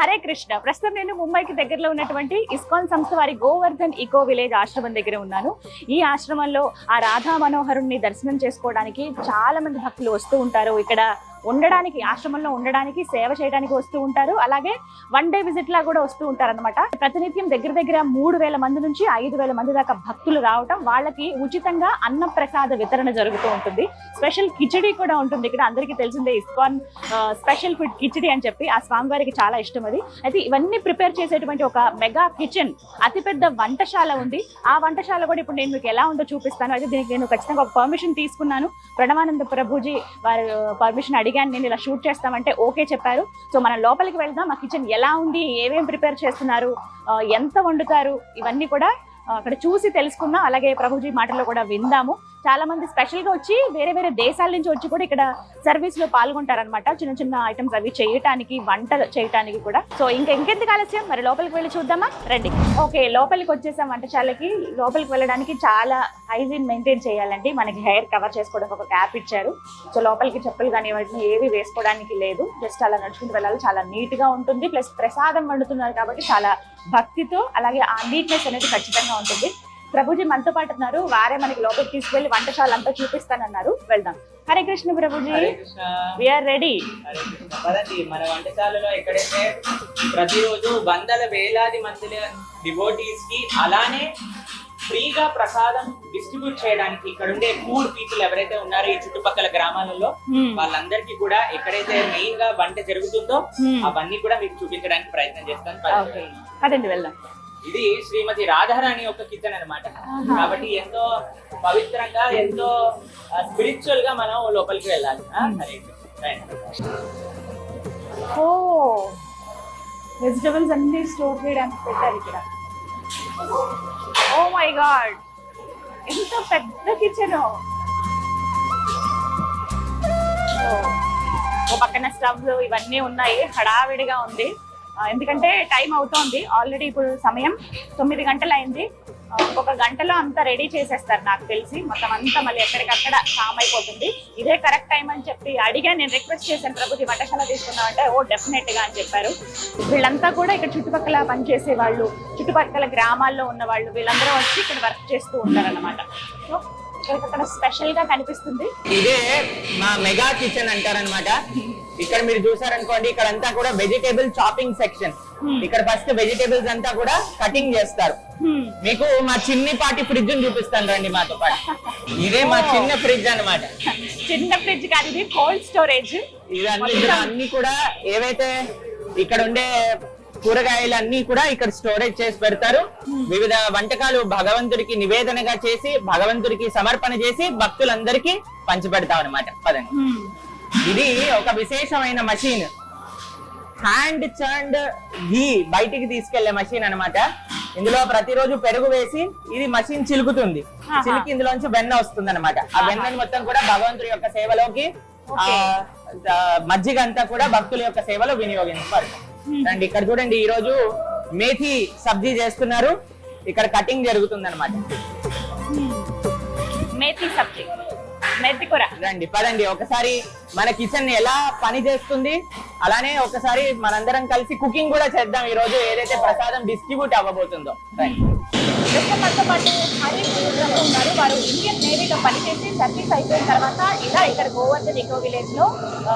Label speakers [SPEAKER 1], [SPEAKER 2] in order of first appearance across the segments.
[SPEAKER 1] హరే కృష్ణ. ప్రస్తుతం నేను ముంబైకి దగ్గరలో ఉన్నటువంటి ఇస్కాన్ సంస్థ వారి గోవర్ధన్ ఈకో విలేజ్ ఆశ్రమం దగ్గర ఉన్నాను. ఈ ఆశ్రమంలో ఆ రాధా మనోహరుణ్ణి దర్శనం చేసుకోవడానికి చాలా మంది భక్తులు వస్తూ ఉంటారు. ఇక్కడ ఉండడానికి, ఆశ్రమంలో ఉండడానికి, సేవ చేయడానికి వస్తూ ఉంటారు. అలాగే వన్ డే విజిట్ లా కూడా వస్తూ ఉంటారు అనమాట. ప్రతినిత్యం దగ్గర దగ్గర 3000 మంది నుంచి 5000 మంది దాకా భక్తులు రావటం, వాళ్ళకి ఉచితంగా అన్న ప్రసాద వితరణ జరుగుతూ ఉంటుంది. స్పెషల్ కిచడీ కూడా ఉంటుంది ఇక్కడ. అందరికీ తెలిసిందే ఇస్కాన్ స్పెషల్ ఫుడ్ కిచడీ అని చెప్పి, ఆ స్వామివారికి చాలా ఇష్టం అది. అయితే ఇవన్నీ ప్రిపేర్ చేసేటువంటి ఒక మెగా కిచెన్, అతిపెద్ద వంటశాల ఉంది. ఆ వంటశాల కూడా ఇప్పుడు నేను మీకు ఎలా ఉందో చూపిస్తాను. అయితే దీనికి నేను ఖచ్చితంగా ఒక పర్మిషన్ తీసుకున్నాను. ప్రణవానంద ప్రభుజీ వారి పర్మిషన్ అడిగాను, నేను ఇలా షూట్ చేస్తామంటే ఓకే చెప్పారు. సో మనం లోపలికి వెళ్దాం. ఆ కిచెన్ ఎలా ఉంది, ఏమేమి ప్రిపేర్ చేస్తున్నారు, ఎంత వండుతారు, ఇవన్నీ కూడా అక్కడ చూసి తెలుసుకుందాం. అలాగే ప్రభుజీ మాటల్లో కూడా విందాము. చాలా మంది స్పెషల్ గా వచ్చి వేరే వేరే దేశాల నుంచి వచ్చి కూడా ఇక్కడ సర్వీస్ లో పాల్గొంటారనమాట. చిన్న చిన్న ఐటమ్స్ అవి చేయటానికి, వంట చేయటానికి కూడా. సో ఇంకెందుకు ఆలస్యం, మరి లోపలికి వెళ్ళి చూద్దామా, రండి. ఓకే, లోపలికి వచ్చేసాం వంటశాలకి. లోపలికి వెళ్ళడానికి చాలా హైజీన్ మెయింటైన్ చేయాలండి. మనకి హెయిర్ కవర్ చేసుకోవడానికి ఒక క్యాప్ ఇచ్చారు. సో లోపలికి చెప్పులు కానీ వాటిని ఏవి వేసుకోవడానికి లేదు. జస్ట్ అలా నడుచుకుంటూ వెళ్ళాలి. చాలా నీట్ గా ఉంటుంది. ప్లస్ ప్రసాదం వండుతున్నారు కాబట్టి చాలా భక్తితో, అలాగే ఆ నీట్నెస్ అనేది ఖచ్చితంగా ఉంటుంది. ప్రభుజీ మనతో పాటు ఉన్నారు. వారే మనకి లోపలికి తీసుకెళ్లి వంటశాల అంతా చూపిస్తానన్నారు. వెళ్దాం. Hare Krishna Prabhuji, we are ready.
[SPEAKER 2] మన వంటశాలలో ఎక్కడైతే ప్రతిరోజు వందల వేలాది మంది డివోటీస్ కి అలానే ఫ్రీగా ప్రసాదం డిస్ట్రిబ్యూట్ చేయడానికి ఇక్కడ ఉండే పూర్ పీపుల్ ఎవరైతే ఉన్నారో ఈ చుట్టుపక్కల గ్రామాలలో వాళ్ళందరికీ కూడా ఎక్కడైతే మెయిన్ గా వంట జరుగుతుందో అవన్నీ కూడా మీకు చూపించడానికి ప్రయత్నం చేస్తాను.
[SPEAKER 1] అదండి, వెళ్దాం.
[SPEAKER 2] ఇది శ్రీమతి రాధారాణి యొక్క కిచెన్ అన్నమాట. కాబట్టి ఎంతో పవిత్రంగా, ఎంతో స్పిరిచువల్ గా మనం లోపలికి వెళ్ళాలి.
[SPEAKER 1] ఓ, వెజిటబుల్స్ అన్ని స్టోర్ చేయడానికి పెట్టారు ఇక్కడ. ఓ మై గాడ్, ఎంత పెద్ద కిచెన్. ఓ పక్కన స్టవ్లు ఇవన్నీ ఉన్నాయి. హడావిడిగా ఉంది. ఎందుకంటే టైం అవుతోంది. ఆల్రెడీ ఇప్పుడు సమయం 9 గంటలు అయింది. ఒక గంటలో అంతా రెడీ చేసేస్తారు నాకు తెలిసి. మొత్తం అంతా మళ్ళీ ఎక్కడికక్కడ కామ్ అయిపోతుంది. ఇదే కరెక్ట్ టైం అని చెప్పి అడిగా. నేను రిక్వెస్ట్ చేశాను, ప్రభుజీ వంటశాల తీసుకున్నామంటే ఓ డెఫినెట్ గా అని చెప్పారు. వీళ్ళంతా కూడా ఇక్కడ చుట్టుపక్కల పనిచేసే వాళ్ళు, చుట్టుపక్కల గ్రామాల్లో ఉన్న వాళ్ళు, వీళ్ళందరూ వచ్చి ఇక్కడ వర్క్ చేస్తూ ఉంటారు అన్నమాట. సో ఇక్కడ స్పెషల్ గా కనిపిస్తుంది.
[SPEAKER 2] ఇదే మా మెగా కిచెన్ అంటారనమాట. ఇక్కడ మీరు చూసారనుకోండి, ఇక్కడ అంతా కూడా వెజిటేబుల్ చాపింగ్ సెక్షన్. ఇక్కడ ఫస్ట్ వెజిటేబుల్స్ అంతా కూడా కటింగ్ చేస్తారు. మీకు మా చిన్నపాటి ఫ్రిడ్జ్ చూపిస్తాను రండి మాతో పాటు. ఇదే మా చిన్న ఫ్రిడ్జ్ అన్నమాట.
[SPEAKER 1] చిన్న ఫ్రిడ్జ్ కాదు, ఇది కోల్డ్ స్టోరేజ్.
[SPEAKER 2] అన్ని కూడా ఏవైతే ఇక్కడ ఉండే కూరగాయలు అన్ని కూడా ఇక్కడ స్టోరేజ్ చేసి పెడతారు. వివిధ వంటకాలు భగవంతుడికి నివేదనగా చేసి, భగవంతుడికి సమర్పణ చేసి భక్తులందరికీ పంచిపెడతాం అనమాట. పదండి. ఇది ఒక విశేషమైన మషీన్, హ్యాండ్ చర్న్డ్ ఘీ బయటికి తీసుకెళ్లే మషీన్ అన్నమాట. ఇందులో ప్రతిరోజు పెరుగు వేసి ఇది మషీన్ చిలుకుతుంది. చిలికి ఇందులోంచి వెన్న వస్తుంది అనమాట. ఆ వెన్నని మొత్తం కూడా భగవంతుడి యొక్క సేవలోకి, మజ్జిగ అంతా కూడా భక్తుల యొక్క సేవలో వినియోగించబడుతుంది. అండ్ ఇక్కడ చూడండి, ఈ రోజు మేథి సబ్జీ చేస్తున్నారు. ఇక్కడ కటింగ్ జరుగుతుంది అనమాట.
[SPEAKER 1] మేథి సబ్జీ, మేథి కూర.
[SPEAKER 2] రండి పదండి, ఒకసారి మన కిచెన్ ఎలా పని చేస్తుంది, అలానే ఒకసారి మనందరం కలిసి కుకింగ్ కూడా చేద్దాం ఈ రోజు, ఏదైతే ప్రసాదం డిస్ట్రిబ్యూట్ అవ్వబోతుందో.
[SPEAKER 1] మనతో పాటు హరి ఉన్నారు. వారు ఇండియన్ నేవీలో పనిచేసి సర్వీస్ అయిపోయిన తర్వాత ఇలా ఇక్కడ గోవర్ధన్ ఈకో విలేజ్ లో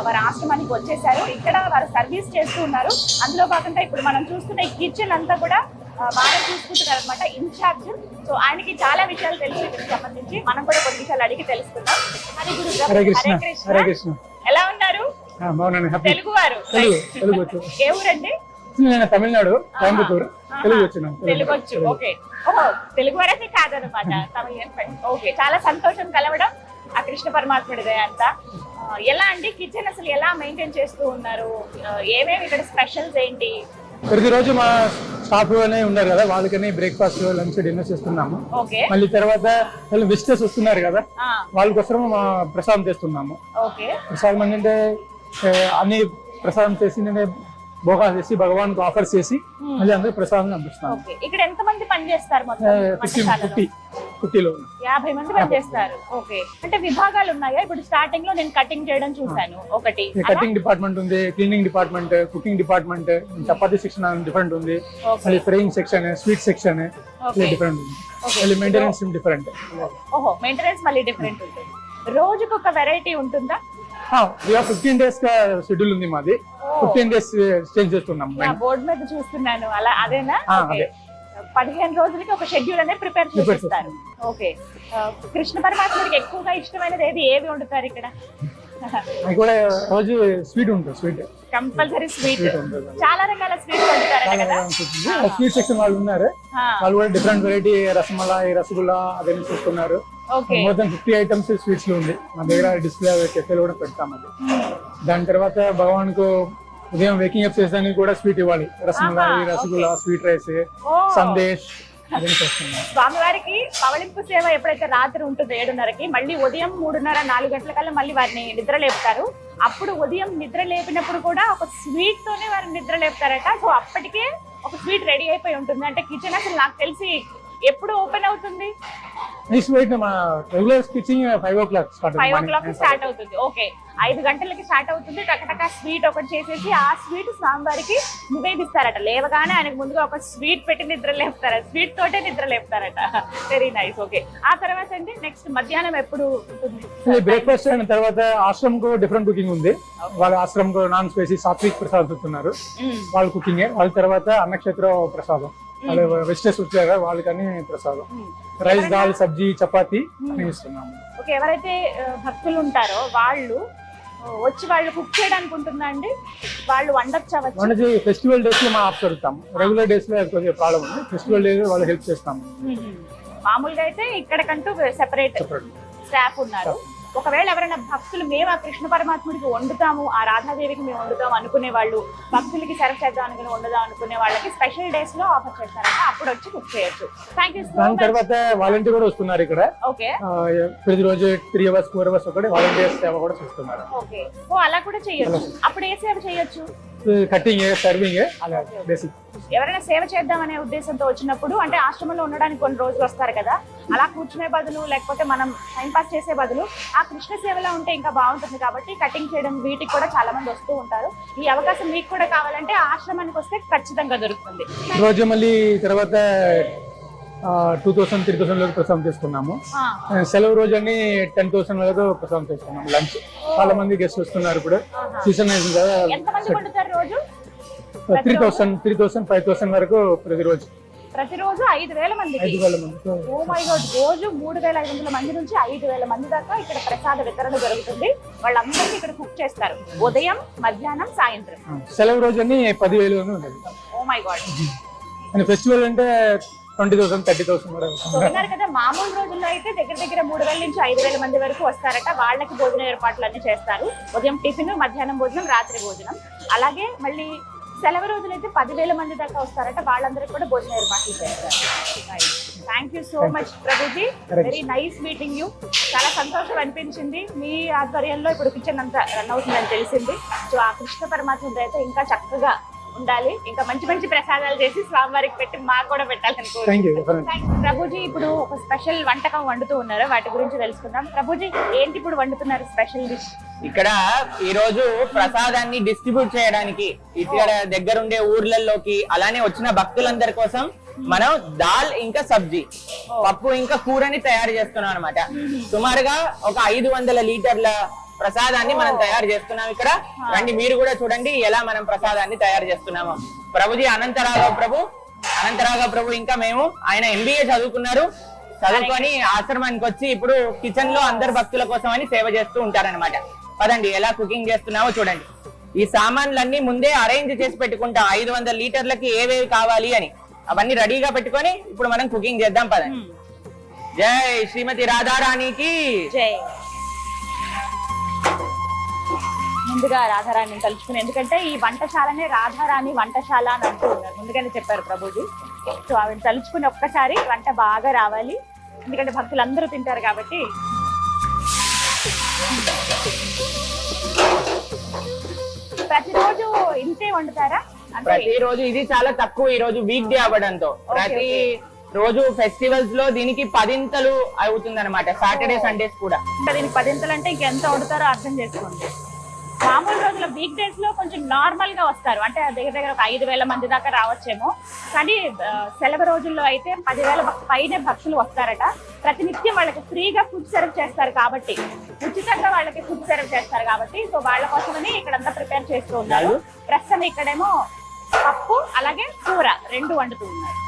[SPEAKER 1] వారి ఆశ్రమానికి వచ్చేసారు. ఇక్కడ వారు సర్వీస్ చేస్తూ ఉన్నారు. అందులో భాగంగా ఇప్పుడు మనం చూస్తున్న ఈ కిచెన్ అంతా కూడా వారే చూసుకుంటున్నారు అనమాట, ఇన్ఛార్జ్. సో ఆయనకి చాలా విషయాలు తెలుసు దీనికి సంబంధించి. మనం కూడా కొన్ని విషయాలు అడిగి తెలుసుకుందాం. హరే కృష్ణ, ఎలా ఉన్నారు? తెలుగు వారు? ఏ ఊరండి?
[SPEAKER 3] తమిళనాడు, కోయంబత్తూరు.
[SPEAKER 1] తెలుగు వచ్చు. ఓకే, ఓహో, తెలుగు వారైతే కాదనమాట, తమిళ. ఓకే, చాలా సంతోషం కలవడం. ఆ కృష్ణ పరమాత్ముడిదే అంతా. ఎలా అండి కిచెన్ అసలు ఎలా మెయింటైన్ చేస్తూ ఉన్నారు? ఏమేమి ఇక్కడ స్పెషల్స్ ఏంటి?
[SPEAKER 3] ప్రతిరోజు మా స్టాఫ్ ఉన్నారు కదా, వాళ్ళకని బ్రేక్ఫాస్ట్, లంచ్, డిన్నర్ చేస్తున్నాము. మళ్ళీ తర్వాత విజిటర్స్ వస్తున్నారు కదా, వాళ్ళ కోసం మా ప్రసాదం చేస్తున్నాము. ప్రసాదం అంటే అన్ని ప్రసాదం చేసి భోగాలు చేసి భగవాన్ కు ఆఫర్ చేసి మళ్ళీ అందరూ ప్రసాదం పంపిస్తాం.
[SPEAKER 1] ఇక్కడ ఎంత మంది పని చేస్తారు?
[SPEAKER 3] 50 కుట్టిలో ఉన్నాం.
[SPEAKER 1] 50 మంది పనిచేస్తారు. ఓకే, అంటే విభాగాలు ఉన్నాయా? ఇప్పుడు స్టార్టింగ్ లో నేను కటింగ్ చేయడం చూసాను ఒకటి.
[SPEAKER 3] కటింగ్ డిపార్ట్మెంట్ ఉంది, cleaning department, cooking department, chapati section different ఉంది, మళ్ళీ frying section, sweet section different ఉంది, మళ్ళీ మెయింటెనెన్స్ డిఫరెంట్.
[SPEAKER 1] ఓహో, మెయింటెనెన్స్ మళ్ళీ డిఫరెంట్ ఉంటుంది. రోజుకు ఒక వెరైటీ ఉంటుందా?
[SPEAKER 3] 15 days షెడ్యూల్ ఉంది మాది. 15 days చేంజ్ చేస్తున్నాం.
[SPEAKER 1] బోర్డు మీద చూస్తున్నాను అలా, అదేనా?
[SPEAKER 3] అదే
[SPEAKER 1] 15 రోజులకి ఒక షెడ్యూల్ అనేది ప్రిపేర్ చేస్తారు. ఓకే, కృష్ణ పరమాత్ముడికి ఎక్కువగా ఇష్టమైనది ఏవి వండుతారు ఇక్కడ?
[SPEAKER 3] అది కూడా రోజు స్వీట్ ఉంటుంది. స్వీట్
[SPEAKER 1] కంపల్సరీ స్వీట్, చాలా రకాల స్వీట్ వండుతారు కదా.
[SPEAKER 3] స్వీట్ సెక్షన్ వాళ్ళు ఉన్నారు, వాళ్ళు కూడా డిఫరెంట్ వెరైటీ రసమలాయి, రసగుల్లా అవన్నీ చూస్తున్నారు. మోర్ దెన్ 50 ఐటమ్స్ స్వీట్స్ లో ఉంది మా దగ్గర. డిస్ప్లే కెఫేలో కూడా పెడతాం అది. దాని తర్వాత భగవాన్ కు ఉదయం వేకింగ్ అప్ చేసేదానికి కూడా స్వీట్ ఇవ్వాలి. రసమలాయి, రసగుల్లా, స్వీట్ రైస్, సందేశ్ అవన్నీ చేస్తున్నాం.
[SPEAKER 1] స్వామివారికి పవళింపు సేవ ఎప్పుడైతే రాత్రి ఉంటుందో 7:30కి, మళ్ళీ ఉదయం 3:30, 4 గంటల కల్లా మళ్ళీ వారిని నిద్ర లేపుతారు. అప్పుడు ఉదయం నిద్ర లేపినప్పుడు కూడా ఒక స్వీట్ తోనే వారిని నిద్ర లేపుతారట. సో అప్పటికే ఒక స్వీట్ రెడీ అయిపోయి ఉంటుంది. అంటే కిచెన్ అసలు నాకు తెలిసి ఎప్పుడు ఓపెన్ అవుతుంది?
[SPEAKER 3] మా రెగ్యులర్ కిచెన్ 5 o'clock
[SPEAKER 1] స్టార్ట్ అవుతుంది. ఓకే, 5 గంటలకి స్టార్ట్ అవుతుంది. టకటక స్వీట్ ఒకటి చేసేసి ఆ స్వీట్ స్వామివారికి నివేదిస్తారట. లేవగానే ఆయనకు ముందుగా ఒక స్వీట్ పెట్టి నిద్ర లేపుతారట. స్వీట్ తోటే నిద్ర లేపుతారట. Very nice. ఓకే, ఆ తర్వాత అండి నెక్స్ట్ మధ్యాహ్నం ఎప్పుడు ఉంటుంది?
[SPEAKER 3] బ్రేక్ఫాస్ట్ అయిన తర్వాత ఆశ్రమం కు డిఫరెంట్ కుకింగ్ ఉంది. వాళ్ళ ఆశ్రమం కు నాన్ స్పైసీ సాత్విక్ ప్రసాదం ఇస్తున్నారు. వాళ్ళ కుకింగ్. వాళ్ళ తర్వాత అన్నక్షేత్ర ప్రసాదం, వాళ్ళు వెజిటేబుల్స్ వచ్చారు వాళ్ళకని ప్రసాదం. రైస్, దాల్, సబ్జీ, చపాతి ఇస్తున్నాము.
[SPEAKER 1] ఓకే, ఎవరైతే భక్తులు ఉంటారో వాళ్ళు వచ్చి వాళ్ళు కుక్ చేయడానికి ఉంటుందా అండి? వాళ్ళు వండొచ్చా?
[SPEAKER 3] వండొచ్చు. ఫెస్టివల్ డేస్ లో మా ఆఫ్ జరుగుతాం. రెగ్యులర్ డేస్ లో కొంచెం ప్రాబ్లం ఉంది. ఫెస్టివల్ డేస్ వాళ్ళు హెల్ప్ చేస్తాము.
[SPEAKER 1] మామూలుగా అయితే ఇక్కడకంటూ సెపరేట్ స్టాఫ్ ఉన్నారు. ఒకవేళ ఎవరైనా భక్తులు మేము ఆ కృష్ణ పరమాత్ముడికి వండుతాము, ఆ రాధాదేవికి మేము వండుతాం అనుకునే వాళ్ళు, భక్తులకి సర్వ్ చేద్దాం అనుకుని వండుదాం అనుకునే వాళ్ళకి స్పెషల్ డేస్ లో ఆఫర్ చేస్తారంట. అప్పుడు వచ్చి కుక్ చేయొచ్చు. Thank you so much.
[SPEAKER 3] దాని తర్వాత వాలంటీర్ కూడా వస్తున్నారు ఇక్కడ.
[SPEAKER 1] ఓకే,
[SPEAKER 3] ప్రతిరోజు 3 hours 4 hours ఒకటి వాలంటీర్స్ సేవ కూడా చేస్తున్నారు.
[SPEAKER 1] ఓకే, ఓ అలా కూడా చేయొచ్చు. అప్పుడు ఏ సేవ చేయొచ్చు?
[SPEAKER 3] కటింగ్, సర్వింగ్, అలా బేసిక్.
[SPEAKER 1] ఎవరైనా సేవ చేద్దామనే ఉద్దేశంతో వచ్చినప్పుడు, అంటే ఆశ్రమంలో ఉండడానికి కొన్ని రోజులు వస్తారు కదా, అలా కూర్చునే బదులు లేకపోతే మనం టైం పాస్ చేసే బదులు ఆ కృష్ణ సేవలో ఉంటే ఇంకా బాగుంటుంది. కాబట్టి కటింగ్ చేయడం వీటికి కూడా చాలా మంది వస్తూ ఉంటారు. ఈ అవకాశం మీకు కూడా కావాలంటే ఆశ్రమానికి వస్తే ఖచ్చితంగా దొరుకుతుంది.
[SPEAKER 3] రోజు మళ్ళీ తర్వాత 2000, 3000 వరకు ప్రసాదం చేసుకున్నాము. సెలవు రోజు అన్ని 10,000 వరకు ప్రసాదం చేసుకున్నాము. లంచ్ చాలా మంది గెస్ట్ వస్తున్నారు. ఇప్పుడు సీజన్ అయింది కదా. 3,000, 5,000 వరకు ప్రతిరోజు
[SPEAKER 1] 5,000 మంది. ఓ మై గాడ్, రోజు 3,500 మంది నుంచి 5,000 మంది దాకా ఇక్కడ ప్రసాద వితరణ జరుగుతుంది. వాళ్ళందరికీ ఇక్కడ కుక్ చేస్తారు ఉదయం, మధ్యాహ్నం, సాయంత్రం.
[SPEAKER 3] సెలవు రోజు అన్ని 10,000 ఉండదు.
[SPEAKER 1] Oh my God.
[SPEAKER 3] ఫెస్టివల్ అంటే 20,000, 30,000 కూడా
[SPEAKER 1] ఉన్నారు కదా. మామూలు రోజుల్లో అయితే దగ్గర 3,000 నుంచి 5,000 మంది వరకు వస్తారట. వాళ్ళకి భోజన ఏర్పాట్లు అన్ని చేస్తారు. ఉదయం టిఫిన్, మధ్యాహ్నం భోజనం, రాత్రి భోజనం. అలాగే మళ్ళీ సెలవు రోజులు అయితే 10,000 మంది దాకా వస్తారట. వాళ్ళందరికీ కూడా భోజన ఏర్పాట్లు చేస్తారు. Thank you so much Prabhuji, very nice meeting you. చాలా సంతోషం అనిపించింది. మీ ఆధ్వర్యంలో ఇప్పుడు కిచెన్ అంతా రన్ అవుతుందని తెలిసింది. సో ఆ కృష్ణ పరమాత్మ అయితే ఇంకా చక్కగా ఉండాలి. ఇంకా మంచి మంచి ప్రసాదాలు చేసి స్వామివారికి పెట్టి మాకు కూడా పెట్టాలనుకుంటున్నాను. ప్రభుజీ, ఇప్పుడు ఒక స్పెషల్ వంటకం వండుతూ ఉన్నారు, వాటి గురించి తెలుసుకుందాం. ప్రభుజీ, ఏంటి ఇప్పుడు వండుతున్నారు స్పెషల్ డిష్?
[SPEAKER 2] ఇక్కడ ఈ రోజు ప్రసాదాన్ని డిస్ట్రిబ్యూట్ చేయడానికి ఇక్కడ దగ్గరుండే ఊర్లలోకి, అలానే వచ్చిన భక్తులందరి కోసం మనం దాల్ ఇంకా సబ్జీ, పప్పు ఇంకా కూరని తయారు చేస్తున్నాం అనమాట. సుమారుగా ఒక 500 లీటర్ల ప్రసాదాన్ని మనం తయారు చేస్తున్నాం ఇక్కడ. రండి మీరు కూడా చూడండి ఎలా మనం ప్రసాదాన్ని తయారు చేస్తున్నాము. ప్రభుజీ అనంతరాఘవ ప్రభు ఇంకా మేము, ఆయన MBA చదువుకున్నారు. చదువుకొని ఆశ్రమానికి వచ్చి ఇప్పుడు కిచెన్ లో అందరు భక్తుల కోసం అని సేవ చేస్తూ ఉంటారనమాట. పదండి ఎలా కుకింగ్ చేస్తున్నామో చూడండి. ఈ సామాన్లన్నీ ముందే అరేంజ్ చేసి పెట్టుకుంటాం. 500 లీటర్లకి ఏవేవి కావాలి అని అవన్నీ రెడీగా పెట్టుకొని ఇప్పుడు మనం కుకింగ్ చేద్దాం. పదండి. జై శ్రీమతి రాధారాణికి
[SPEAKER 1] జై. ముందుగా రాధారాణిని తలుచుకుని, ఎందుకంటే ఈ వంటశాలనే రాధారాణి వంటశాల అని అంటూ ఉన్నారు, ముందుగానే చెప్పారు ప్రభుజీ. సో ఆవిడ తలుచుకుని ఒక్కసారి వంట బాగా రావాలి, ఎందుకంటే భక్తులందరూ తింటారు కాబట్టి. ప్రతిరోజు ఇంతే వండుతారా?
[SPEAKER 2] ప్రతిరోజు ఇది చాలా తక్కువ. ఈ రోజు వీక్ డే అవ్వడంతో రోజు ఫెస్టివల్స్ లో దీనికి 10 అవుతుంది అనమాట, సాటర్డే సండేస్ కూడా.
[SPEAKER 1] ఇంకా దీనికి 10 అంటే ఇంకెంత వండుతారో అర్థం చేసుకోండి. మామూలు రోజుల వీక్ డేస్ లో కొంచెం నార్మల్ గా వస్తారు, అంటే దగ్గర దగ్గర ఒక 5,000 మంది దాకా రావచ్చేమో. కానీ సెలవు రోజుల్లో అయితే 10,000 పైనే భక్తులు వస్తారట. ప్రతినిత్యం వాళ్ళకి ఫ్రీగా ఫుడ్ సర్వ్ చేస్తారు కాబట్టి, ఉచితంగా వాళ్ళకి ఫుడ్ సర్వ్ చేస్తారు కాబట్టి, సో వాళ్ళ కోసమని ఇక్కడంతా ప్రిపేర్ చేస్తూ ఉన్నారు. ప్రస్తుతం ఇక్కడేమో పప్పు అలాగే కూర 2 వండుతూ ఉన్నారు.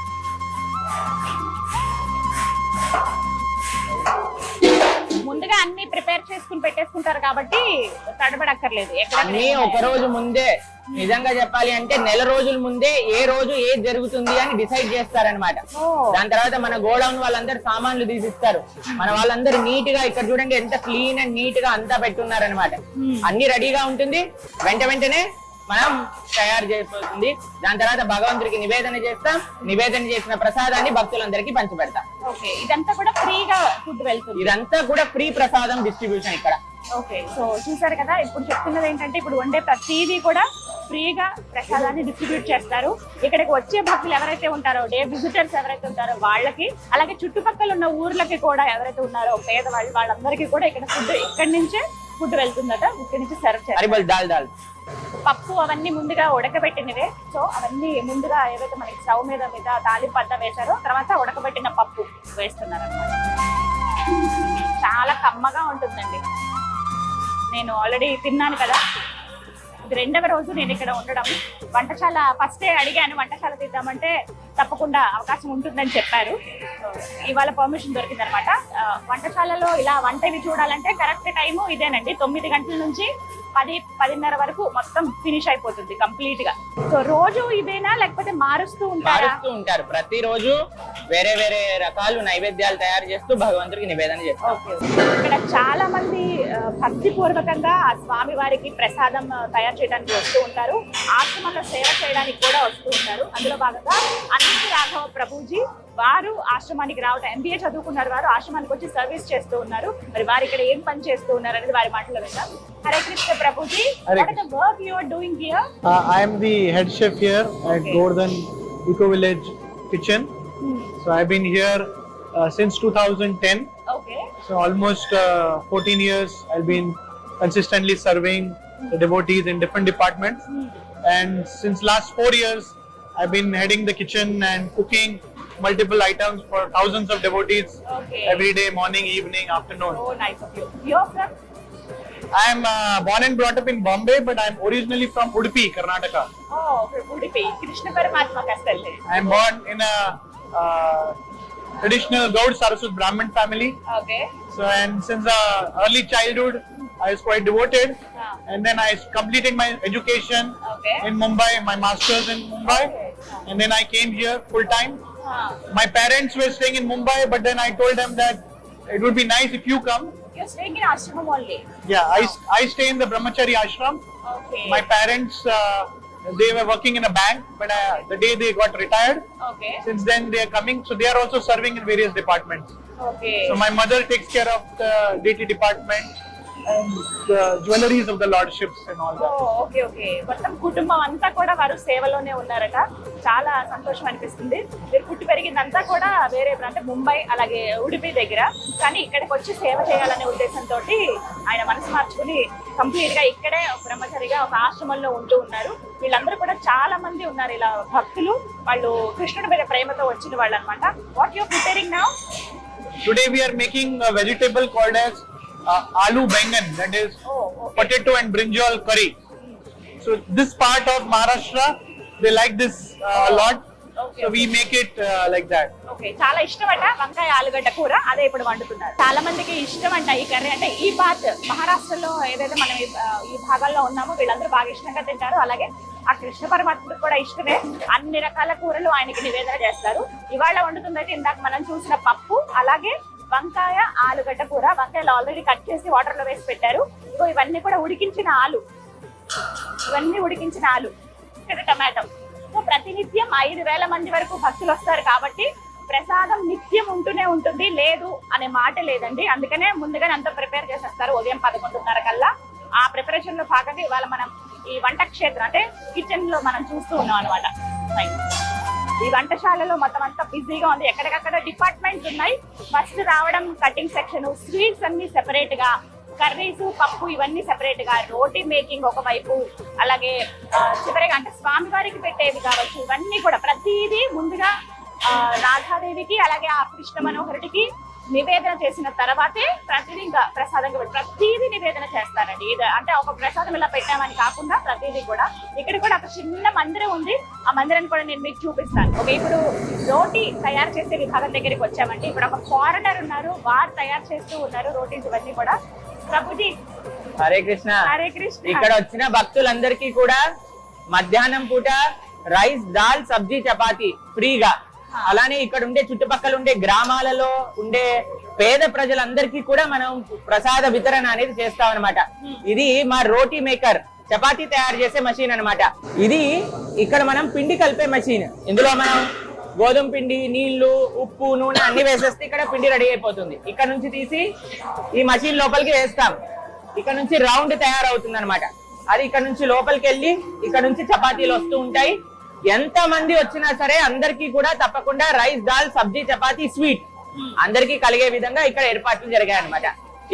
[SPEAKER 1] ముందుగా అన్ని ప్రిపేర్ చేసుకుని పెట్టేసుకుంటారు కాబట్టి తడబడక్కర్లేదు.
[SPEAKER 2] అన్ని ఒక రోజు ముందే, నిజంగా చెప్పాలి అంటే నెల రోజుల ముందే ఏ రోజు ఏది జరుగుతుంది అని డిసైడ్ చేస్తారనమాట. దాని తర్వాత మన గోడౌన్ వాళ్ళందరూ సామాన్లు తీసిస్తారు. మన వాళ్ళందరూ నీట్ గా, ఇక్కడ చూడండి ఎంత క్లీన్ అండ్ నీట్ గా అంతా పెట్టున్నారనమాట. అన్ని రెడీగా ఉంటుంది, వెంటనే మనం తయారు చేస్తుంది. దాని తర్వాత భగవంతుడికి నివేదన చేస్తాం. నివేదన చేసిన ప్రసాదాన్ని భక్తులందరికీ పంచిపెడతాం.
[SPEAKER 1] ఇదంతా కూడా ఫ్రీగా ఫుడ్ వెళ్తుంది.
[SPEAKER 2] ఇదంతా కూడా ఫ్రీ ప్రసాదం డిస్ట్రిబ్యూషన్ ఇక్కడ.
[SPEAKER 1] ఓకే, సో చూసారు కదా, ఇప్పుడు చెప్తున్నది ఏంటంటే ఇప్పుడు వండే ప్రతిదీ కూడా ఫ్రీగా ప్రసాదాన్ని డిస్ట్రిబ్యూట్ చేస్తారు. ఇక్కడికి వచ్చే భక్తులు ఎవరైతే ఉంటారో, డే విజిటర్స్ ఎవరైతే ఉంటారో వాళ్ళకి, అలాగే చుట్టుపక్కల ఉన్న ఊర్లకి కూడా ఎవరైతే ఉన్నారో పేదవాళ్ళు, వాళ్ళందరికీ కూడా ఇక్కడ ఫుడ్ ఇక్కడి నుంచే ఫుడ్ వెళ్తుందట. ఇక్కడి నుంచి సర్వ్ చేస్తారు. పప్పు అవన్నీ ముందుగా ఉడకబెట్టినవే. సో అవన్నీ ముందుగా ఏవైతే మనకి స్టవ్ మీద తాలింపు అంతా వేశారో తర్వాత ఉడకబెట్టిన పప్పు వేస్తున్నారు అన్నమాట. చాలా కమ్మగా ఉంటుందండి. నేను ఆల్రెడీ తిన్నాను కదా, ఇది 2వ రోజు నేను ఇక్కడ ఉండడం. వంటశాల ఫస్టే అడిగాను, వంటశాల తీద్దామంటే తప్పకుండా అవకాశం ఉంటుందని చెప్పారు. ఇవాళ పర్మిషన్ దొరికిందనమాట. వంటశాలలో ఇలా వంటవి చూడాలంటే కరెక్ట్ టైము ఇదేనండి, 9 గంటల నుంచి 10-10:30 వరకు మొత్తం ఫినిష్ అయిపోతుంది కంప్లీట్ గా. సో రోజు ఇదేనా లేకపోతే మారుస్తూ
[SPEAKER 2] ఉంటారు? ప్రతిరోజు వేరే వేరే రకాలు నైవేద్యాలు తయారు చేస్తూ భగవంతుడికి నివేదన చేస్తారు.
[SPEAKER 1] ఇక్కడ చాలా మంది భక్తి పూర్వకంగా ఆ స్వామి వారికి ప్రసాదం తయారు చేయడానికి వస్తూ ఉంటారు. ఆశ్రమంలో సేవ చేయడానికి కూడా వస్తూ ఉంటారు. అందులో భాగంగా అనంత రాఘవ ప్రభుజీ వారు ఆశ్రమానికి రావడం, MBA చదువుకున్నారు, వారు ఆశ్రమానికి వచ్చి సర్వీస్ చేస్తూ ఉన్నారు. మరి వారు ఇక్కడ ఏం పని చేస్తూ ఉన్నారు అనేది వారి మాటలో విందాం. Hare Krishna Prabhuji, what is the work you are doing here?
[SPEAKER 4] I am the head chef here at Govardhan Eco Village Kitchen. So I've been here since 2010.
[SPEAKER 1] Okay.
[SPEAKER 4] So almost 14 years I've been consistently serving the devotees in different departments. And since last 4 years I've been heading the kitchen and cooking multiple items for thousands of devotees every day, morning, evening, afternoon.
[SPEAKER 1] Oh, nice of you. You're from?
[SPEAKER 4] I am born and brought up in Bombay, but I am originally from Udupi, Karnataka.
[SPEAKER 1] Oh, from Udupi. Krishna Paramatma Kastel.
[SPEAKER 4] I am born in a traditional Gaud Saraswat Brahmin family.
[SPEAKER 1] Okay.
[SPEAKER 4] So, and since early childhood, I was quite devoted. And then I completed my education in Mumbai, my master's in Mumbai. And then I came here full time. My parents were staying in Mumbai, but then I told them that it would be nice if you come.
[SPEAKER 1] You're staying in ashram only?
[SPEAKER 4] Yeah, I stay in the Brahmachari ashram.
[SPEAKER 1] Okay.
[SPEAKER 4] My parents, they were working in a bank, but the day they got retired, since then they are coming, so they are also serving in various departments.
[SPEAKER 1] Okay.
[SPEAKER 4] So my mother takes care of the DT department and the jewelries of the lordships and all that.
[SPEAKER 1] Oh, okay, okay. మొత్తం కుటుంబం అంతా కూడా వారు సేవలోనే ఉన్నారట. చాలా సంతోషం అనిపిస్తుంది. మీరు పుట్టి పెరిగిందంతా కూడా వేరే, అంటే ముంబై అలాగే ఉడిపి దగ్గర, కానీ ఇక్కడికి వచ్చి సేవ చేయాలనే ఉద్దేశంతో ఆయన మనసు మార్చుకుని కంప్లీట్ గా ఇక్కడే బ్రహ్మచారిగా ఒక ఆశ్రమంలో ఉంటూ ఉన్నారు. వీళ్ళందరూ కూడా చాలా మంది ఉన్నారు ఇలా భక్తులు. వాళ్ళు కృష్ణుడి మీద ప్రేమతో వచ్చిన వాళ్ళు అనమాట. What you are preparing now?
[SPEAKER 4] Today we are making a vegetable called as aloo bangan, that is potato and brinjal curry. So this part of Maharashtra, they like this a lot. So we make it like that.
[SPEAKER 1] Okay, చాలా ఇష్టం అంట వంకాయ ఆలుగడ్డ కూర, అదే ఇప్పుడు వండుతున్నారు. చాలా మందికి ఇష్టం అంట ఈ కర్రీ. అంటే ఈ పార్ట్ మహారాష్ట్రలో ఏదైతే మనం ఈ భాగాల్లో ఉన్నామో వీళ్ళందరూ బాగా ఇష్టంగా తింటారు. అలాగే ఆ కృష్ణ పరమాత్ముడికి కూడా ఇష్టమే. అన్ని రకాల కూరలు ఆయనకి నివేదన చేస్తారు. ఇవాళ వండుతుందైతే ఇందాక మనం చూసిన పప్పు, అలాగే వంకాయ ఆలుగడ్డ కూర. వంకాయలు ఆల్రెడీ కట్ చేసి వాటర్ లో వేసి పెట్టారు. సో ఇవన్నీ కూడా ఉడికించిన ఆలు, ఇక్కడ టమాటో. సో ప్రతినిత్యం 5,000 మంది వరకు భక్తులు వస్తారు కాబట్టి ప్రసాదం నిత్యం ఉంటూనే ఉంటుంది, లేదు అనే మాట లేదండి. అందుకనే ముందుగానే అంతా ప్రిపేర్ చేసేస్తారు ఉదయం 11:30 కల్లా. ఆ ప్రిపరేషన్ లో భాగంగా ఇవాళ మనం ఈ వంట క్షేత్రం అంటే కిచెన్ లో మనం చూస్తూ ఉన్నాం అనమాట. ఈ వంటశాలలో మొత్తం అంతా బిజీగా ఉంది. ఎక్కడికక్కడ డిపార్ట్మెంట్స్ ఉన్నాయి. ఫస్ట్ రావడం కటింగ్ సెక్షన్, స్వీట్స్ అన్ని సెపరేట్ గా, కర్రీస్, పప్పు ఇవన్నీ సెపరేట్ గా, రోటీ మేకింగ్ ఒకవైపు, అలాగే చివరిగా అంటే స్వామివారికి పెట్టేవి కావచ్చు, ఇవన్నీ కూడా ప్రతిదీ ముందుగా రాధాదేవికి అలాగే ఆ కృష్ణ మనోహరుడికి నివేదన చేసిన తర్వాతే ప్రతిదీ ఇంకా ప్రసాదంగా ప్రతిదీ నివేదన చేస్తారండి. ఇది అంటే ఒక ప్రసాదం ఇలా పెట్టామని కాకుండా ప్రతిదీ కూడా. ఇక్కడ కూడా ఒక చిన్న మందిరం ఉంది, ఆ మందిరాన్ని కూడా నేను మీకు చూపిస్తాను. ఓకే, ఇప్పుడు రోటీ తయారు చేసే విభాగం దగ్గరికి వచ్చామండి. ఇప్పుడు ఒక ఫారెనర్ ఉన్నారు, వారు తయారు చేస్తూ ఉన్నారు రోటీస్ ఇవన్నీ కూడా. ప్రభుజీ
[SPEAKER 2] హరే కృష్ణ.
[SPEAKER 1] హరే కృష్ణ.
[SPEAKER 2] ఇక్కడ వచ్చిన భక్తులందరికీ కూడా మధ్యాహ్నం పూట రైస్, దాల్, సబ్జీ, చపాతి ఫ్రీగా. అలానే ఇక్కడ ఉండే చుట్టుపక్కల ఉండే గ్రామాలలో ఉండే పేద ప్రజలందరికీ కూడా మనం ప్రసాద వితరణ అనేది చేస్తాం అనమాట. ఇది మా రోటీ మేకర్, చపాతీ తయారు చేసే మషిన్ అన్నమాట. ఇది ఇక్కడ మనం పిండి కలిపే మషిన్. ఇందులో మనం గోధుమ పిండి, నీళ్లు, ఉప్పు, నూనె అన్ని వేసేస్తే ఇక్కడ పిండి రెడీ అయిపోతుంది. ఇక్కడ నుంచి తీసి ఈ మషిన్ లోపలికి వేస్తాం. ఇక్కడ నుంచి రౌండ్ తయారవుతుంది అనమాట. అది ఇక్కడ నుంచి లోపలికి వెళ్ళి ఇక్కడ నుంచి చపాతీలు వస్తూ ఉంటాయి. ఎంత మంది వచ్చినా సరే అందరికీ కూడా తప్పకుండా రైస్, దాల్, సబ్జీ, చపాతీ, స్వీట్ అందరికీ కలిగే విధంగా ఇక్కడ ఏర్పాట్లు జరిగాయి అనమాట.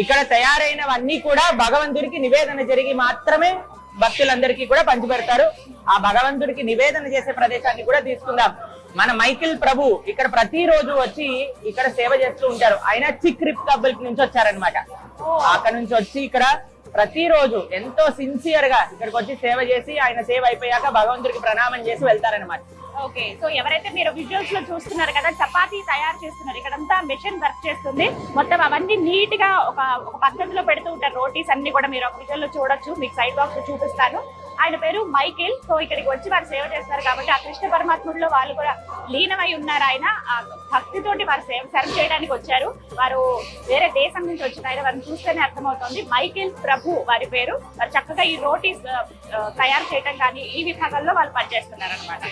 [SPEAKER 2] ఇక్కడ తయారైనవన్నీ కూడా భగవంతుడికి నివేదన జరిగి మాత్రమే భక్తులందరికీ కూడా పంచిపెడతారు. ఆ భగవంతుడికి నివేదన చేసే ప్రదేశాన్ని కూడా తీసుకుందాం. మన మైకిల్ ప్రభు ఇక్కడ ప్రతిరోజు వచ్చి ఇక్కడ సేవ చేస్తూ ఉంటారు. ఆయన చిక్ రిపబ్లిక్ నుంచి వచ్చారనమాట. అక్కడ నుంచి వచ్చి ఇక్కడ ప్రతిరోజు ఎంతో సిన్సియర్ గా ఇక్కడికి వచ్చి సేవ చేసి ఆయన సేవ అయిపోయాక భగవంతుడికి ప్రణామం చేసి వెళ్తారనమాట.
[SPEAKER 1] ఓకే, సో ఎవరైతే మీరు విజువల్స్ లో చూస్తున్నారు కదా, చపాతీ తయారు చేస్తున్నారు, ఇక్కడంతా మెషిన్ వర్క్ చేస్తుంది. మొత్తం అవన్నీ నీట్ గా ఒక పద్ధతిలో పెడుతూ ఉంటారు. రోటీస్ అన్ని కూడా మీరు ఒక విజువల్ లో చూడొచ్చు. మీకు సైడ్ బాక్స్ లో చూపిస్తాను. ఆయన పేరు మైకేల్. సో ఇక్కడికి వచ్చి వారు సేవ చేస్తారు కాబట్టి ఆ కృష్ణ పరమాత్ముడిలో వాళ్ళు కూడా లీనమై ఉన్నారు. ఆయన ఆ భక్తితోటి వారు సర్వ్ చేయడానికి వచ్చారు. వారు వేరే దేశం నుంచి వచ్చిన ఆయన, వారిని చూస్తేనే అర్థమవుతుంది. మైకేల్ ప్రభు వారి పేరు. వారు చక్కగా ఈ రోటీస్ తయారు చేయడం కానీ ఈ విభాగంలో వాళ్ళు పనిచేస్తున్నారు అనమాట.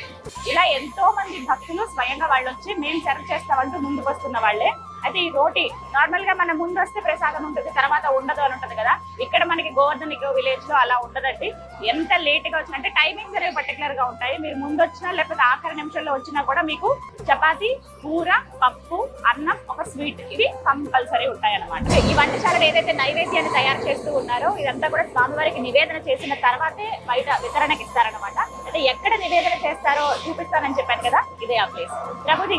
[SPEAKER 1] ఇలా ఎంతో మంది భక్తులు స్వయంగా వాళ్ళు వచ్చి మేము సర్వ్ చేస్తామంటూ ముందుకు వస్తున్న వాళ్ళే. అయితే ఈ రోటీ నార్మల్ గా మన ముందు వస్తే ప్రసాదం ఉంటుంది, తర్వాత ఉండదు అని ఉంటుంది కదా. ఇక్కడ మనకి గోవర్ధన్ ఇకో విలేజ్ లో అలా ఉండదండి. ఎంత లేట్ గా వచ్చినంటే టైమింగ్స్ అనేవి పర్టికులర్ గా ఉంటాయి. మీరు ముందు వచ్చినా లేకపోతే ఆఖరి నిమిషంలో వచ్చినా కూడా మీకు చపాతీ, కూర, పప్పు, అన్నం, ఒక స్వీట్ ఇవి కంపల్సరీ ఉంటాయి అన్నమాట. ఈ వంటశాలలో ఏదైతే నైవేద్యాన్ని తయారు చేస్తూ ఉన్నారో ఇదంతా కూడా స్వామివారికి నివేదన చేసిన తర్వాతే బయట వితరణకి ఇస్తారనమాట. అయితే ఎక్కడ నివేదన చేస్తారో చూపిస్తానని చెప్పాను కదా, ఇదే ఆ ప్లేస్. ప్రభుజీ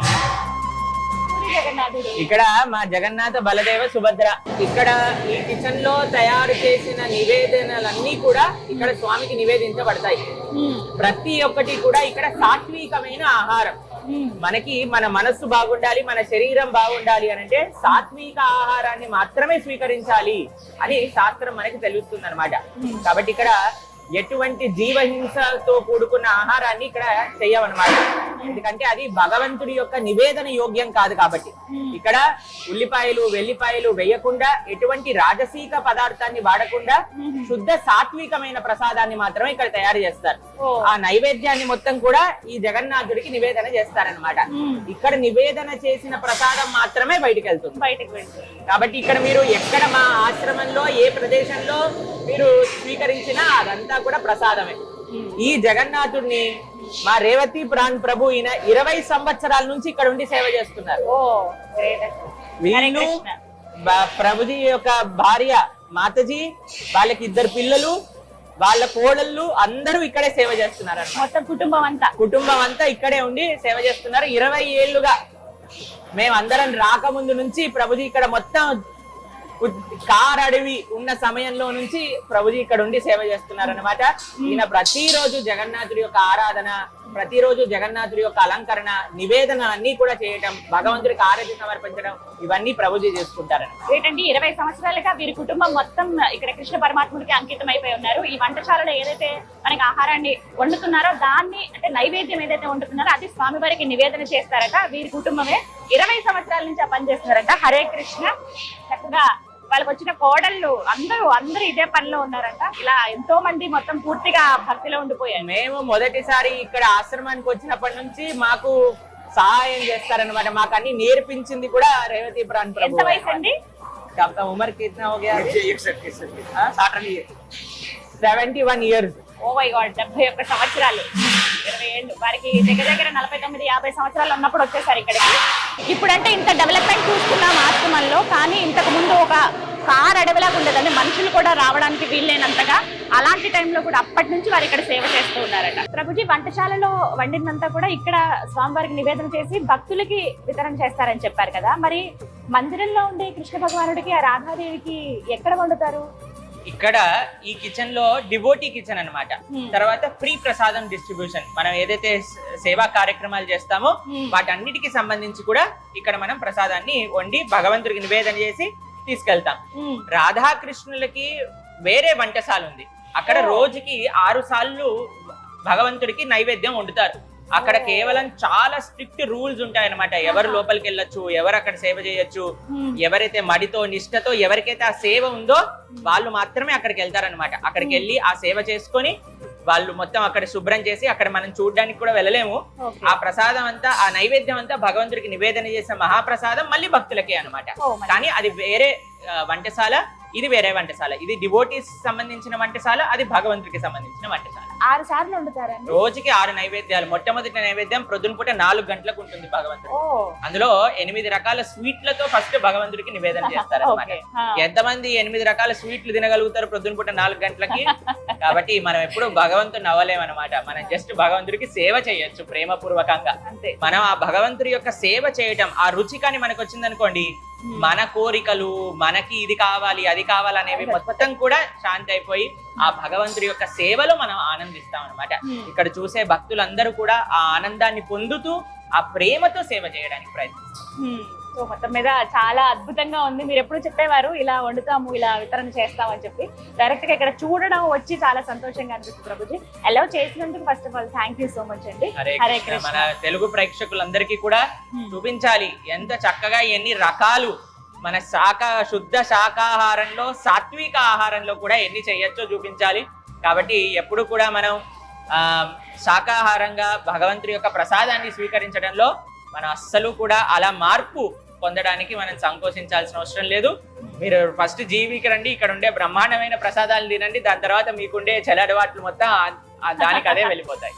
[SPEAKER 2] ఇక్కడ మా జగన్నాథ, బలదేవ, సుభద్ర. ఇక్కడ ఈ కిచెన్ లో తయారు చేసిన నివేదనలన్నీ కూడా ఇక్కడ స్వామికి నివేదించబడతాయి. ప్రతి ఒక్కటి కూడా ఇక్కడ సాత్వికమైన ఆహారం. మనకి మన మనస్సు బాగుండాలి, మన శరీరం బాగుండాలి అని అంటే సాత్విక ఆహారాన్ని మాత్రమే స్వీకరించాలి అని శాస్త్రం మనకి తెలుస్తుంది అనమాట. కాబట్టి ఇక్కడ ఎటువంటి జీవహింసతో కూడుకున్న ఆహారాన్ని ఇక్కడ చెయ్యమన్నమాట. ఎందుకంటే అది భగవంతుడి యొక్క నివేదన యోగ్యం కాదు. కాబట్టి ఇక్కడ ఉల్లిపాయలు, వెల్లిపాయలు వేయకుండా, ఎటువంటి రాజసీక పదార్థాన్ని వాడకుండా శుద్ధ సాత్వికమైన ప్రసాదాన్ని మాత్రమే ఇక్కడ తయారు చేస్తారు. ఆ నైవేద్యాన్ని మొత్తం కూడా ఈ జగన్నాథుడికి నివేదన చేస్తారనమాట. ఇక్కడ నివేదన చేసిన ప్రసాదం మాత్రమే బయటికి వెళ్తుంది. కాబట్టి ఇక్కడ మీరు ఎక్కడ మా ఆశ్రమంలో ఏ ప్రదేశంలో మీరు స్వీకరించినా అదంతా కూడా ప్రసాదమే. ఈ జగన్నాథుడిని మా రేవతి ప్రాణ్ ప్రభు ఈయన 20 సంవత్సరాల నుంచి ఇక్కడ ఉండి సేవ చేస్తున్నారు. వీళ్ళు ప్రభుజీ యొక్క భార్య మాతజీ, వాళ్ళకి 2 పిల్లలు, వాళ్ళ కోడళ్ళు అందరూ ఇక్కడే సేవ చేస్తున్నారు.
[SPEAKER 1] మొత్తం కుటుంబం అంతా ఇక్కడే ఉండి సేవ చేస్తున్నారు. 20 ఏళ్లుగా మేమందరం రాకముందు నుంచి ప్రభుజీ ఇక్కడ మొత్తం కార్ అడవి ఉన్న సమయంలో నుంచి ప్రభుజీ ఇక్కడ ఉండి సేవ చేస్తున్నారు అనమాట. ఈయన ప్రతిరోజు జగన్నాథుడి యొక్క ఆరాధన, ప్రతిరోజు జగన్నాథుడి యొక్క అలంకరణ, నివేదన అన్ని కూడా చేయటం, భగవంతుడికి ఆరాధన సమర్పించడం, ఇవన్నీ ప్రభుజీ చేసుకుంటారని. ఏంటంటే 20 సంవత్సరాలుగా వీరి కుటుంబం మొత్తం ఇక్కడ కృష్ణ పరమాత్ముడికి అంకితం అయిపోయి ఉన్నారు. ఈ వంటశాలలో ఏదైతే మనకి ఆహారాన్ని వండుతున్నారో దాన్ని అంటే నైవేద్యం ఏదైతే వండుతున్నారో అది స్వామివారికి నివేదన చేస్తారట. వీరి కుటుంబమే 20 సంవత్సరాల నుంచి ఆ పని చేస్తున్నారట. హరే కృష్ణ. చక్కగా వాళ్ళకి వచ్చిన కోడళ్ళు అందరూ ఇదే పనిలో ఉన్నారంట. ఇలా ఎంతో మంది మొత్తం పూర్తిగా భక్తిలో ఉండిపోయారు.
[SPEAKER 2] మేము మొదటిసారి ఇక్కడ ఆశ్రమానికి వచ్చినప్పటి నుంచి మాకు సహాయం చేస్తారనమాట. మాకు అన్ని నేర్పించింది కూడా రేవతి ప్రాణ్ ప్రభు.
[SPEAKER 1] ఎంత వయసు అండి?
[SPEAKER 2] ఉమర్ కిतना हो गया? 71 years.
[SPEAKER 1] ఓ మై గాడ్, 71 సంవత్సరాలు. 20 ఏళ్ళు. వారికి దగ్గర దగ్గర 49-50 సంవత్సరాలు ఉన్నప్పుడు వచ్చేసారు ఇక్కడికి. ఇప్పుడంటే ఇంత డెవలప్మెంట్ చూస్తున్నాం ఆశ్రమంలో, కానీ ఇంతకు ముందు ఒక కార్ అడవిలాగా ఉండేదండి, మనుషులు కూడా రావడానికి వీల్లేనంతగా. అలాంటి టైంలో కూడా అప్పటి నుంచి వారు ఇక్కడ సేవ చేస్తూ ఉన్నారట. ప్రభుజీ, వంటశాలలో వండినంతా కూడా ఇక్కడ స్వామివారికి నివేదన చేసి భక్తులకి వితరణ చేస్తారని చెప్పారు కదా, మరి మందిరంలో ఉండే కృష్ణ భగవానుడికి ఆ రాధాదేవికి ఎక్కడ వండుతారు?
[SPEAKER 2] ఇక్కడ ఈ కిచెన్ లో డివోటీ కిచెన్ అన్నమాట. తర్వాత ఫ్రీ ప్రసాదం డిస్ట్రిబ్యూషన్, మనం ఏదైతే సేవా కార్యక్రమాలు చేస్తామో వాటన్నిటికి సంబంధించి కూడా ఇక్కడ మనం ప్రసాదాన్ని వండి భగవంతుడికి నివేదన చేసి తీసుకెళ్తాం. రాధాకృష్ణులకి వేరే వంటశాల ఉంది. అక్కడ రోజుకి 6 సార్లు భగవంతుడికి నైవేద్యం వండుతారు. అక్కడ కేవలం చాలా స్ట్రిక్ట్ రూల్స్ ఉంటాయన్నమాట. ఎవరు లోపలికి వెళ్ళొచ్చు, ఎవరు అక్కడ సేవ చేయొచ్చు, ఎవరైతే మడితో నిష్ఠతో ఎవరికైతే ఆ సేవ ఉందో వాళ్ళు మాత్రమే అక్కడికి వెళ్తారనమాట. అక్కడికి వెళ్ళి ఆ సేవ చేసుకొని వాళ్ళు మొత్తం అక్కడ శుభ్రం చేసి, అక్కడ మనం చూడడానికి కూడా వెళ్ళలేము. ఆ ప్రసాదం అంతా, ఆ నైవేద్యం అంతా భగవంతుడికి నివేదన చేసిన మహాప్రసాదం మళ్ళీ భక్తులకే అన్నమాట. కానీ అది వేరే వంటశాల, ఇది వేరే వంటశాల. ఇది డివోటీస్ సంబంధించిన వంటశాల, అది భగవంతుడికి సంబంధించిన వంటశాల.
[SPEAKER 1] 6 సార్లు వండుతారండి
[SPEAKER 2] రోజుకి 6 నైవేద్యాలు. మొట్టమొదటి నైవేద్యం ప్రొద్దున పూట 4 గంటలకు ఉంటుంది భగవంతుడు. అందులో 8 రకాల స్వీట్లతో ఫస్ట్ భగవంతుడికి నివేదన చేస్తారు అన్నమాట. ఎంతమంది 8 రకాల స్వీట్లు తినగలుగుతారు ప్రొద్దున పూట 4 గంటలకి? కాబట్టి మనం ఎప్పుడు భగవంతుడిని అవ్వలేమన్నమాట. మనం జస్ట్ భగవంతుడికి సేవ చేయొచ్చు ప్రేమపూర్వకంగా. మనం ఆ భగవంతుడి యొక్క సేవ చేయటం, ఆ రుచి కానీ మనకు వచ్చిందనుకోండి, మన కోరికలు, మనకి ఇది కావాలి అది కావాలి అనేవి మొత్తం కూడా శాంతి అయిపోయి ఆ భగవంతుడి యొక్క సేవలో మనం ఆనందిస్తాం అనమాట. ఇక్కడ చూసే భక్తులందరూ కూడా ఆ ఆనందాన్ని పొందుతూ ఆ ప్రేమతో సేవ చేయడానికి ప్రయత్నిస్తారు.
[SPEAKER 1] సో మొత్తం మీద చాలా అద్భుతంగా ఉంది. మీరు ఎప్పుడు చెప్పేవారు ఇలా వండుతాము, ఇలా వితరణ చేస్తాం అని చెప్పి. డైరెక్ట్ గా ఇక్కడ చూడడం వచ్చి చాలా సంతోషంగా అనిపిస్తుంది ప్రభుజీ. అలౌ చేసినందుకు first of all thank you so much అండి.
[SPEAKER 2] హరే కృష్ణ. మన తెలుగు ప్రేక్షకులందరికీ కూడా చూపించాలి ఎంత చక్కగా ఎన్ని రకాలు మన శుద్ధ శాకాహారంలో, సాత్విక ఆహారంలో కూడా ఎన్ని చేయొచ్చో చూపించాలి. కాబట్టి ఎప్పుడు కూడా మనం శాకాహారంగా భగవంతుడి యొక్క ప్రసాదాన్ని స్వీకరించడంలో మనం అస్సలు కూడా అలా మార్పు పొందడానికి మనం సంకోచించాల్సిన అవసరం లేదు. మీరు ఫస్ట్ జీవికి రండి, ఇక్కడ ఉండే బ్రహ్మాండమైన ప్రసాదాలు తినండి, దాని తర్వాత మీకుండే చెలడవాట్లు మొత్తం దానికి అదే వెళ్ళిపోతాయి.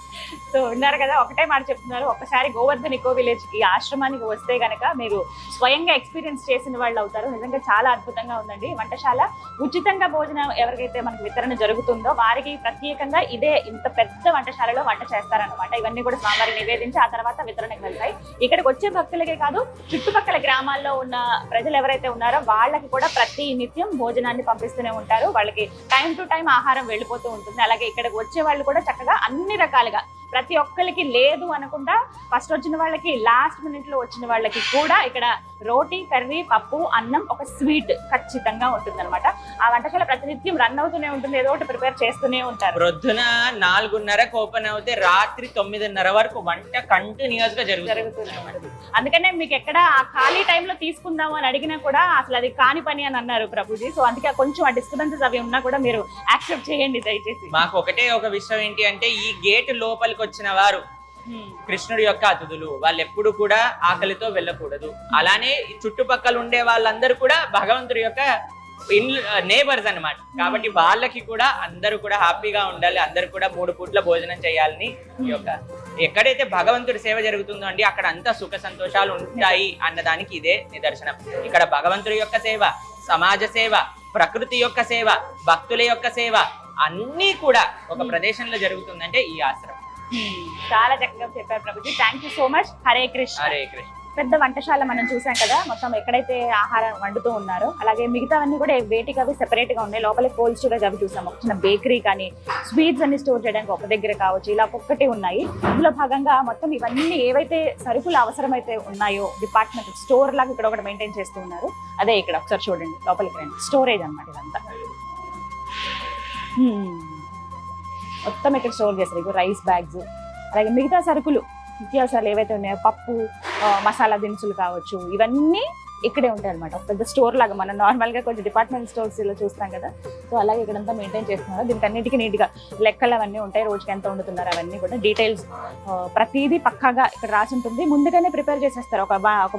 [SPEAKER 1] సో ఉన్నారు కదా, ఒకటే మాట చెప్తున్నారు, ఒక్కసారి గోవర్ధన్ ఇకో విలేజ్ ఈ ఆశ్రమానికి వస్తే గనక మీరు స్వయంగా ఎక్స్పీరియన్స్ చేసిన వాళ్ళు అవుతారు. నిజంగా చాలా అద్భుతంగా ఉందండి వంటశాల. ఉచితంగా భోజనం ఎవరికైతే మనకి వితరణ జరుగుతుందో వారికి ప్రత్యేకంగా ఇదే ఇంత పెద్ద వంటశాలలో వంట చేస్తారనమాట. ఇవన్నీ కూడా స్వామివారికి నివేదించి ఆ తర్వాత వితరణకు వెళ్తాయి. ఇక్కడికి వచ్చే భక్తులకే కాదు, చుట్టుపక్కల గ్రామాల్లో ఉన్న ప్రజలు ఎవరైతే ఉన్నారో వాళ్ళకి కూడా ప్రతి నిత్యం భోజనాన్ని పంపిస్తూనే ఉంటారు. వాళ్ళకి టైం టు టైం ఆహారం వెళ్ళిపోతూ ఉంటుంది. అలాగే ఇక్కడికి వచ్చే వాళ్ళు కూడా చక్కగా అన్ని రకాలుగా ప్రతి ఒక్కరికి లేదు అనకుండా ఫస్ట్ వచ్చిన వాళ్ళకి, లాస్ట్ మినిట్ లో వచ్చిన వాళ్ళకి కూడా ఇక్కడ రోటీ, కర్రీ, పప్పు, అన్నం, ఒక స్వీట్ ఖచ్చితంగా ఉంటుంది అనమాట. ఆ వంటశాల ప్రతినిత్యం రన్ అవుతూనే ఉంటుంది, ఏదో ఒకటి ప్రిపేర్ చేస్తూనే ఉంటారు.
[SPEAKER 2] ప్రొద్దున 4:30కు ఓపెన్ అవుతే రాత్రి 9:30 వరకు వంట కంటిన్యూస్ గా జరుగుతుంది.
[SPEAKER 1] అందుకనే మీకు ఎక్కడ ఆ ఖాళీ టైంలో తీసుకుందాము అని అడిగినా కూడా అసలు అది కాని పని అని అన్నారు ప్రభుజీ. సో అందుకే కొంచెం ఆ డిస్టర్బెన్సెస్ అవి ఉన్నా కూడా మీరు యాక్సెప్ట్ చేయండి దయచేసి.
[SPEAKER 2] మాకు ఒకటే ఒక విషయం ఏంటి అంటే, ఈ గేట్ లోపలికి వచ్చిన వారు కృష్ణుడి యొక్క అతిథులు, వాళ్ళు ఎప్పుడు కూడా ఆకలితో వెళ్ళకూడదు. అలానే చుట్టుపక్కల ఉండే వాళ్ళందరూ కూడా భగవంతుడి యొక్క నేబర్స్ అన్నమాట. కాబట్టి వాళ్ళకి కూడా అందరూ కూడా హ్యాపీగా ఉండాలి, అందరూ కూడా 3 పూట్ల భోజనం చేయాలని ఈ యొక్క ఎక్కడైతే భగవంతుడి సేవ జరుగుతుందో అండి అక్కడ అంతా సుఖ సంతోషాలు ఉంటాయి అన్నదానికి ఇదే నిదర్శనం. ఇక్కడ భగవంతుడి యొక్క సేవ, సమాజ సేవ, ప్రకృతి యొక్క సేవ, భక్తుల యొక్క సేవ అన్నీ కూడా ఒక ప్రదేశంలో జరుగుతుందంటే ఈ ఆశ్రమం.
[SPEAKER 1] చాలా చక్కగా చెప్పారు Prabhuji. Thank you so much. Hare Krishna.
[SPEAKER 2] Hare Krishna.
[SPEAKER 1] పెద్ద వంటశాల మనం చూసాం కదా, మొత్తం ఎక్కడైతే ఆహారం వండుతూ ఉన్నారో అలాగే మిగతావన్నీ కూడా వేటికి అవి సెపరేట్ గా ఉన్నాయి. లోపల కోల్డ్ స్టోరేజ్ అవి చూసాం, ఒక చిన్న బేకరీ కానీ స్వీట్స్ అన్ని స్టోర్ చేయడానికి ఒక దగ్గర కావచ్చు, ఇలా ఒక్కొక్కటి ఉన్నాయి. ఇందులో భాగంగా మొత్తం ఇవన్నీ ఏవైతే సరుకులు అవసరమైతే ఉన్నాయో డిపార్ట్మెంట్ స్టోర్ లాగా ఇక్కడ ఒకటి మెయింటైన్ చేస్తూ ఉన్నారు. అదే ఇక్కడ ఒకసారి చూడండి, లోపలికి రండి. స్టోరేజ్ అన్నమాట ఇదంతా. మొత్తం ఇక్కడ స్టోర్ చేస్తారు. రైస్ బ్యాగ్స్, అలాగే మిగతా సరుకులు నిత్యావసరాలు ఏవైతే ఉన్నాయో, పప్పు, మసాలా దినుసులు కావచ్చు, ఇవన్నీ ఇక్కడే ఉంటాయి అనమాట. పెద్ద స్టోర్ లాగా మనం నార్మల్ గా కొంచెం డిపార్ట్మెంట్ స్టోర్స్ ఇలా చూస్తాం కదా, సో అలాగే ఇక్కడంతా మెయింటైన్ చేస్తున్నారు. దీనికి అన్నిటికీ నీట్ గా లెక్కలు అవన్నీ ఉంటాయి, రోజుకి ఎంత వండుతున్నారు అవన్నీ కూడా డీటెయిల్స్ ప్రతిదీ పక్కాగా ఇక్కడ రాసి ఉంటుంది. ముందుగానే ప్రిపేర్ చేసేస్తారు, ఒక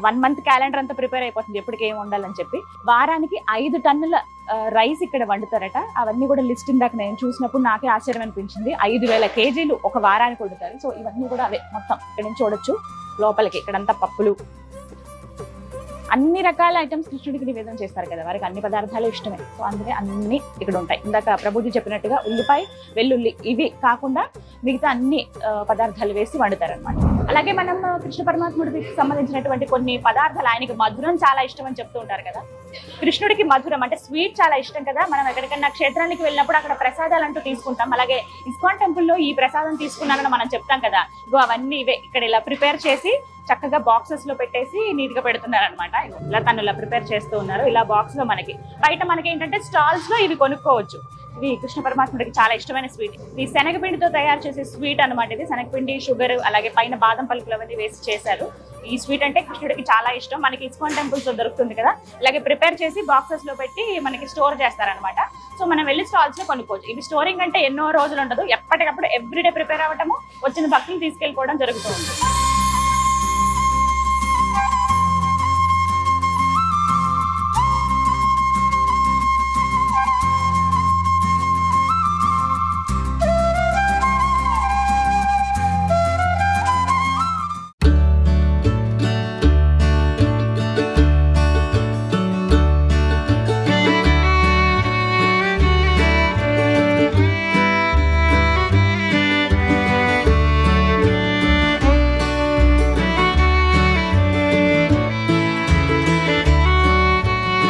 [SPEAKER 1] 1 month క్యాలెండర్ అంతా ప్రిపేర్ అయిపోతుంది ఎప్పటికి ఏం వండాలని చెప్పి. వారానికి 5 టన్నుల రైస్ ఇక్కడ వండుతారట. అవన్నీ కూడా లిస్ట్ ఇందాక నేను చూసినప్పుడు నాకే ఆశ్చర్యం అనిపించింది. 5,000 kgs ఒక వారానికి వండుతారు. సో ఇవన్నీ కూడా అవే మొత్తం ఇక్కడ నుంచి చూడొచ్చు లోపలికి. ఇక్కడంతా పప్పులు, అన్ని రకాల ఐటమ్స్ కృష్ణుడికి నివేదన చేస్తారు కదా, వారికి అన్ని పదార్థాలు ఇష్టమే. సో అందుకే అన్ని ఇక్కడ ఉంటాయి. ఇందాక ప్రభుజీ చెప్పినట్టుగా ఉల్లిపాయ, వెల్లుల్లి ఇవి కాకుండా మిగతా అన్ని పదార్థాలు వేసి వండుతారనమాట. అలాగే మనం కృష్ణ పరమాత్ముడికి సంబంధించినటువంటి కొన్ని పదార్థాలు, ఆయనకి మధురం చాలా ఇష్టం అని చెప్తూ ఉంటారు కదా. కృష్ణుడికి మధురం అంటే స్వీట్ చాలా ఇష్టం కదా. మనం ఎక్కడికన్నా క్షేత్రానికి వెళ్ళినప్పుడు అక్కడ ప్రసాదాలు అంటూ తీసుకుంటాం. అలాగే ఇస్కాన్ టెంపుల్లో ఈ ప్రసాదం తీసుకున్నానని మనం చెప్తాం కదా, ఇగో అవన్నీ ఇవే ఇక్కడ ఇలా ప్రిపేర్ చేసి చక్కగా బాక్సెస్ లో పెట్టేసి నీట్ గా పెడుతున్నారు అనమాట. ఇలా తను ఇలా ప్రిపేర్ చేస్తూ ఉన్నారు. ఇలా బాక్స్ లో మనకి బయట మనకి ఏంటంటే స్టాల్స్ లో ఇవి కొనుక్కోవచ్చు. ఇవి కృష్ణ పరమాత్ముడికి చాలా ఇష్టమైన స్వీట్. ఇది శనగపిండితో తయారు చేసే స్వీట్ అనమాట. ఇది శనగపిండి, షుగర్, అలాగే పైన బాదం పలుకులు అవన్నీ వేసి చేశారు. ఈ స్వీట్ అంటే కృష్ణుడికి చాలా ఇష్టం. మనకి ఇస్కాన్ టెంపుల్స్ లో దొరుకుతుంది కదా, అలాగే ప్రిపేర్ చేసి బాక్సెస్ లో పెట్టి మనకి స్టోర్ చేస్తారనమాట. సో మనం వెళ్ళి స్టాల్స్ లో కొనుక్కోవచ్చు. ఇవి స్టోరింగ్ అంటే ఎన్నో రోజులు ఉండదు, ఎప్పటికప్పుడు ఎవ్రీడే ప్రిపేర్ అవ్వటము, వచ్చిన భక్తులు తీసుకెళ్ళిపోవడం జరుగుతూ ఉంటుంది.